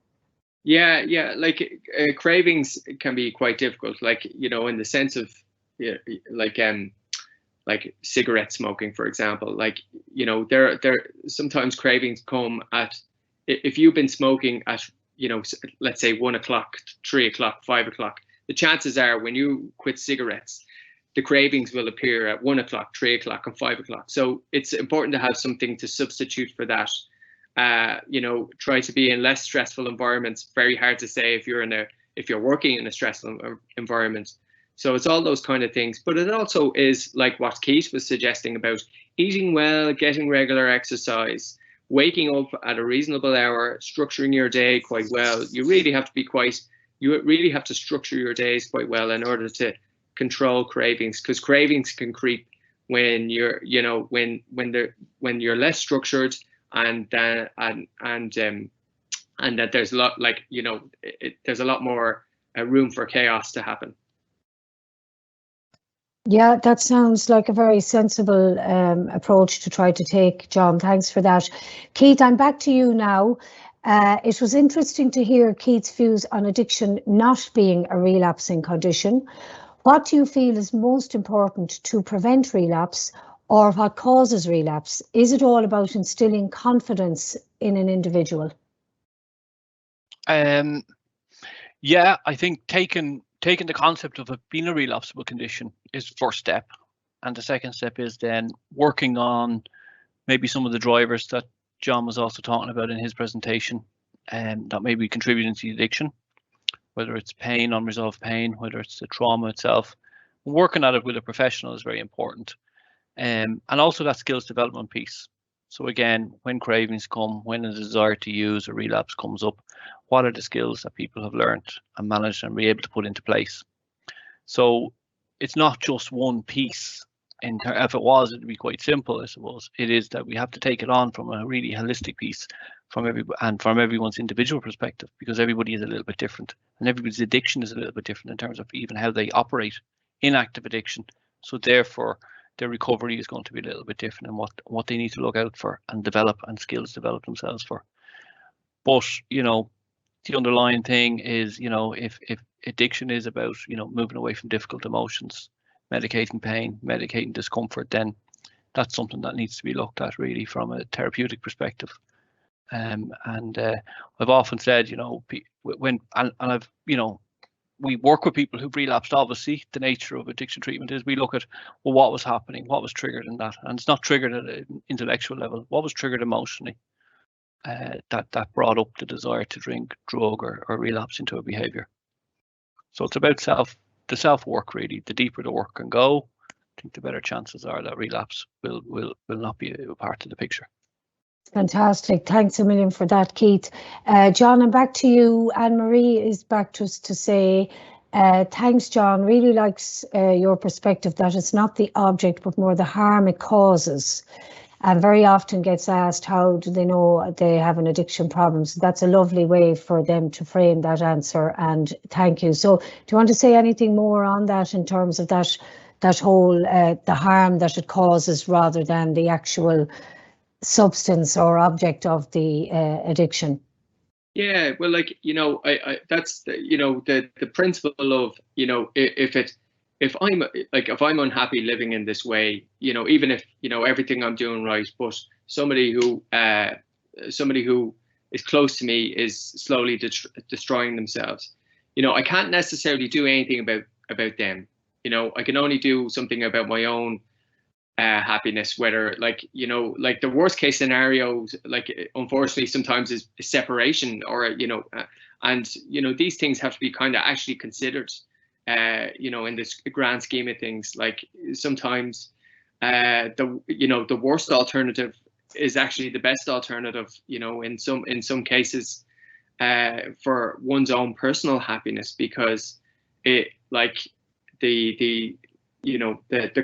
C: Yeah, like cravings can be quite difficult, like, in the sense of, like cigarette smoking, for example. Like, there sometimes cravings come at, if you've been smoking at, let's say 1 o'clock, 3 o'clock, 5 o'clock, the chances are when you quit cigarettes, the cravings will appear at 1 o'clock, 3 o'clock, and 5 o'clock. So it's important to have something to substitute for that. Try to be in less stressful environments. Very hard to say if you're working in a stressful environment. So it's all those kind of things. But it also is like what Keith was suggesting about eating well, getting regular exercise, waking up at a reasonable hour, structuring your day quite well. You really have to structure your days quite well in order to control cravings, because cravings can creep when you're, when you're less structured, and that there's a lot, like, there's a lot more room for chaos to happen.
A: Yeah, that sounds like a very sensible approach to try to take, John. Thanks for that. Keith, I'm back to you now. It was interesting to hear Keith's views on addiction not being a relapsing condition. What do you feel is most important to prevent relapse, or what causes relapse? Is it all about instilling confidence in an individual?
B: Yeah, I think taking the concept of it being a relapsable condition is the first step. And the second step is then working on maybe some of the drivers that John was also talking about in his presentation, that may be contributing to the addiction, whether it's pain, unresolved pain, whether it's the trauma itself. Working at it with a professional is very important. And also that skills development piece. So again, when cravings come, when a desire to use a relapse comes up, what are the skills that people have learned and managed and be able to put into place? So it's not just one piece. If it was, it'd be quite simple, I suppose. It is that we have to take it on from a really holistic piece, from everyone's individual perspective, because everybody is a little bit different, and everybody's addiction is a little bit different in terms of even how they operate in active addiction. So therefore, their recovery is going to be a little bit different, and what they need to look out for and develop, and skills develop themselves for. But the underlying thing is, if addiction is about moving away from difficult emotions, medicating pain, medicating discomfort, then that's something that needs to be looked at really from a therapeutic perspective. And I've often said, we work with people who've relapsed. Obviously, the nature of addiction treatment is we look at, well, what was happening, what was triggered in that, and it's not triggered at an intellectual level. What was triggered emotionally that brought up the desire to drink, drug, or relapse into a behaviour. So it's about the self work really. The deeper the work can go, I think the better chances are that relapse will not be a part of the picture.
A: Fantastic. Thanks a million for that, Keith. John, I'm back to you. Anne-Marie is back to us to say, thanks, John. Really likes your perspective that it's not the object, but more the harm it causes. and very often gets asked, how do they know they have an addiction problem? So that's a lovely way for them to frame that answer, and thank you. So do you want to say anything more on that in terms of that whole, the harm that it causes rather than the actual substance or object of the addiction?
C: Yeah, well, like, I that's the principle of, if I'm unhappy living in this way, even if everything I'm doing right, but somebody who is close to me is slowly destroying themselves, I can't necessarily do anything about them. I can only do something about my own happiness, whether like the worst case scenarios, like unfortunately sometimes is separation, or and these things have to be kind of actually considered in this grand scheme of things. Like sometimes the worst alternative is actually the best alternative, in some cases, for one's own personal happiness, because it, like, the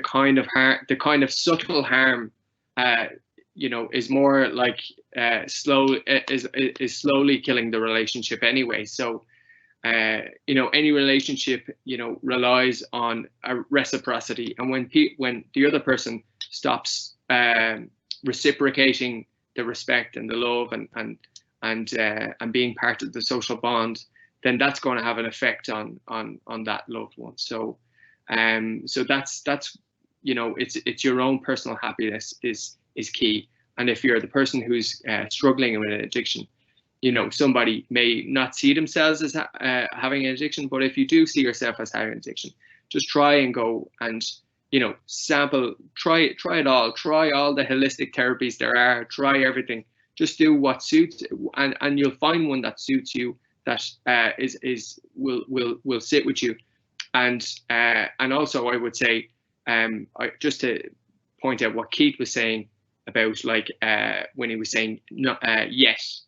C: kind of subtle harm, is more like is slowly killing the relationship anyway. So any relationship relies on a reciprocity, and when the other person stops reciprocating the respect and the love and being part of the social bond, then that's going to have an effect on that loved one. So that's it's your own personal happiness is key. And if you're the person who's struggling with an addiction, somebody may not see themselves as having an addiction, but if you do see yourself as having an addiction, just try and go and sample, try it all, try all the holistic therapies there are, try everything. Just do what suits, and you'll find one that suits you, that will sit with you. And also, I would say, just to point out what Keith was saying about, like, when he was saying yes,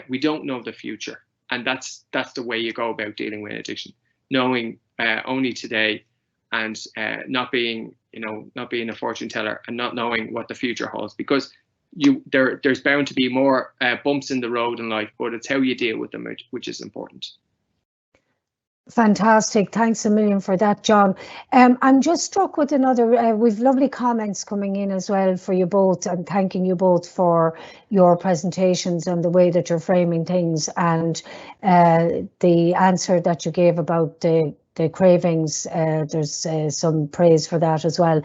C: we don't know the future, and that's the way you go about dealing with addiction, knowing only today, and not being a fortune teller, and not knowing what the future holds, because there's bound to be more bumps in the road in life, but it's how you deal with them which is important.
A: Fantastic. Thanks a million for that, John. I'm just struck with another, we've lovely comments coming in as well for you both, and thanking you both for your presentations and the way that you're framing things, and the answer that you gave about the cravings. There's some praise for that as well.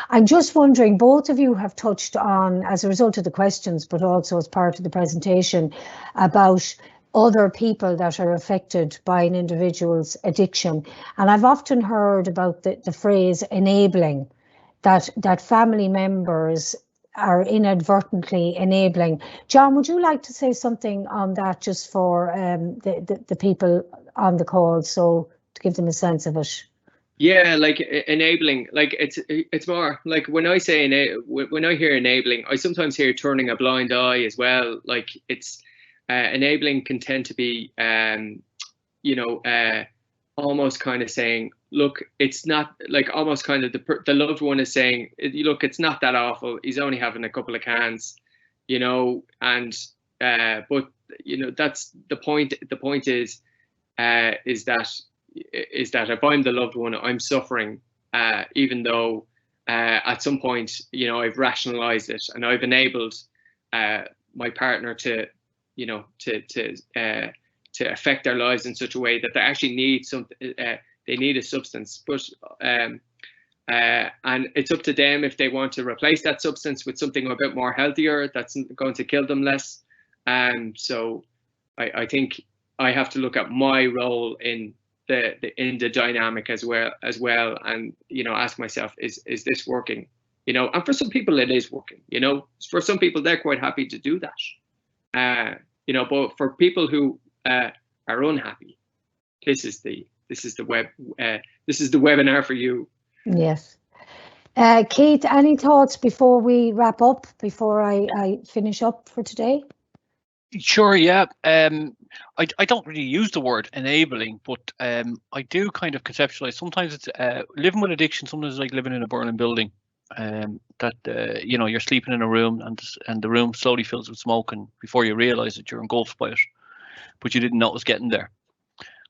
A: I'm just wondering, both of you have touched on, as a result of the questions, but also as part of the presentation, about other people that are affected by an individual's addiction. And I've often heard about the phrase enabling, that family members are inadvertently enabling. John, would you like to say something on that, just for the people on the call, so to give them a sense of it?
C: Yeah, like enabling, like it's more like, when I say when I hear enabling, I sometimes hear turning a blind eye as well. Like, it's enabling can tend to be almost kind of saying, look, it's not, like, almost kind of the loved one is saying, look, it's not that awful, he's only having a couple of cans, and but that's the point. The point is that if I'm the loved one, I'm suffering, even though at some point I've rationalized it, and I've enabled my partner to affect their lives in such a way that they actually need they need a substance. But and it's up to them if they want to replace that substance with something a bit more healthier that's going to kill them less. So I think I have to look at my role in the dynamic as well, and ask myself, is this working? And for some people it is working. For some people, they're quite happy to do that. But for people who are unhappy, this is the webinar for you. Yes.
A: Keith, any thoughts before we wrap up, before I finish up for today?
B: Sure, yeah. I don't really use the word enabling, but I do kind of conceptualize. Sometimes it's living with addiction. Sometimes it's like living in a burning building. that you know, you're sleeping in a room and the room slowly fills with smoke, and before you realise that you're engulfed by it, but you didn't know it was getting there.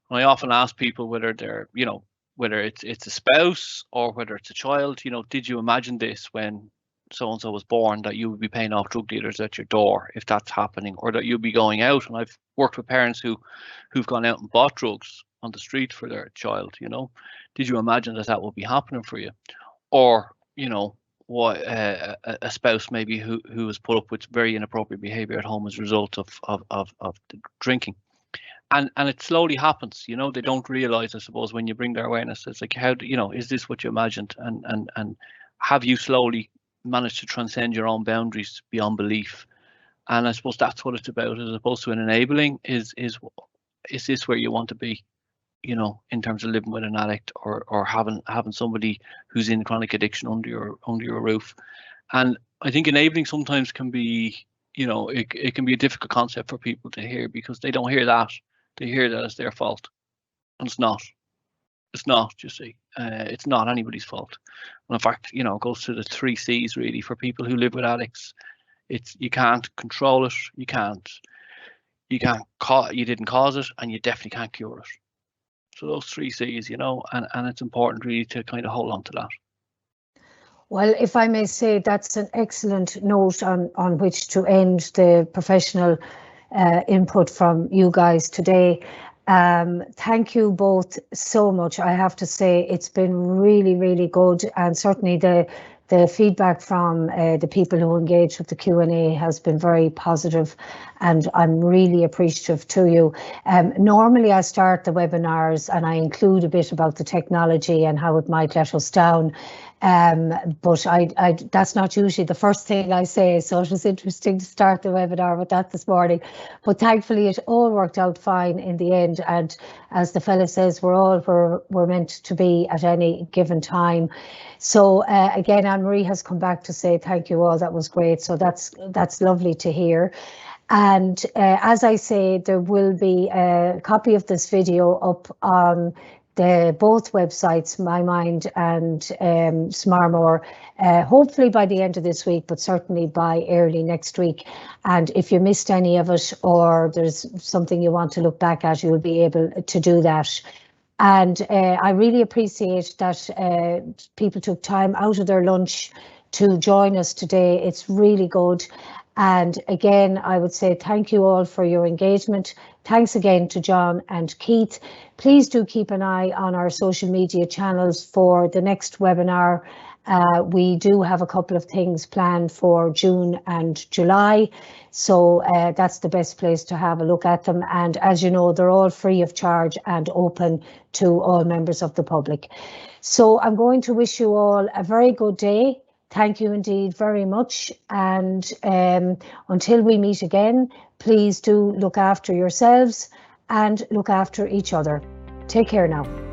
B: And I often ask people whether they're, you know, whether it's a spouse or whether it's a child, you know, did you imagine this when so and so was born, that you would be paying off drug dealers at your door if that's happening, or that you'd be going out? And I've worked with parents who've gone out and bought drugs on the street for their child. You know, did you imagine that would be happening for you? Or, you know, what a spouse maybe who was put up with very inappropriate behavior at home as a result of the drinking. And it slowly happens, you know. They don't realize, I suppose, when you bring their awareness, it's like, how do you know, is this what you imagined? And have you slowly managed to transcend your own boundaries beyond belief? And I suppose that's what it's about, as opposed to an enabling, is this where you want to be, you know, in terms of living with an addict, or having somebody who's in chronic addiction under your roof. And I think enabling sometimes can be, you know, it can be a difficult concept for people to hear, because they don't hear that. They hear that as their fault, and it's not. It's not, you see. It's not anybody's fault. And in fact, you know, it goes to the 3 C's really for people who live with addicts. It's, you can't control it, you didn't cause it, and you definitely can't cure it. So those 3 C's, you know, and it's important really to kind of hold on to that.
A: Well, if I may say, that's an excellent note on which to end the professional input from you guys today. Thank you both so much. I have to say, it's been really, really good, and certainly the feedback from the people who engage with the Q&A has been very positive, and I'm really appreciative to you. Normally I start the webinars and I include a bit about the technology and how it might let us down. But I that's not usually the first thing I say, so it was interesting to start the webinar with that this morning. But thankfully it all worked out fine in the end, and as the fella says, we're all where we're meant to be at any given time. So again, Anne-Marie has come back to say thank you all, that was great. So that's lovely to hear. And as I say, there will be a copy of this video up on both websites, MyMind and Smarmore, hopefully by the end of this week, but certainly by early next week. And if you missed any of it, or there's something you want to look back at, you will be able to do that. And I really appreciate that people took time out of their lunch to join us today. It's really good. And again, I would say thank you all for your engagement. Thanks again to John and Keith. Please do keep an eye on our social media channels for the next webinar. We do have a couple of things planned for June and July, so that's the best place to have a look at them. And as you know, they're all free of charge and open to all members of the public. So I'm going to wish you all a very good day. Thank you indeed very much. And until we meet again, please do look after yourselves and look after each other. Take care now.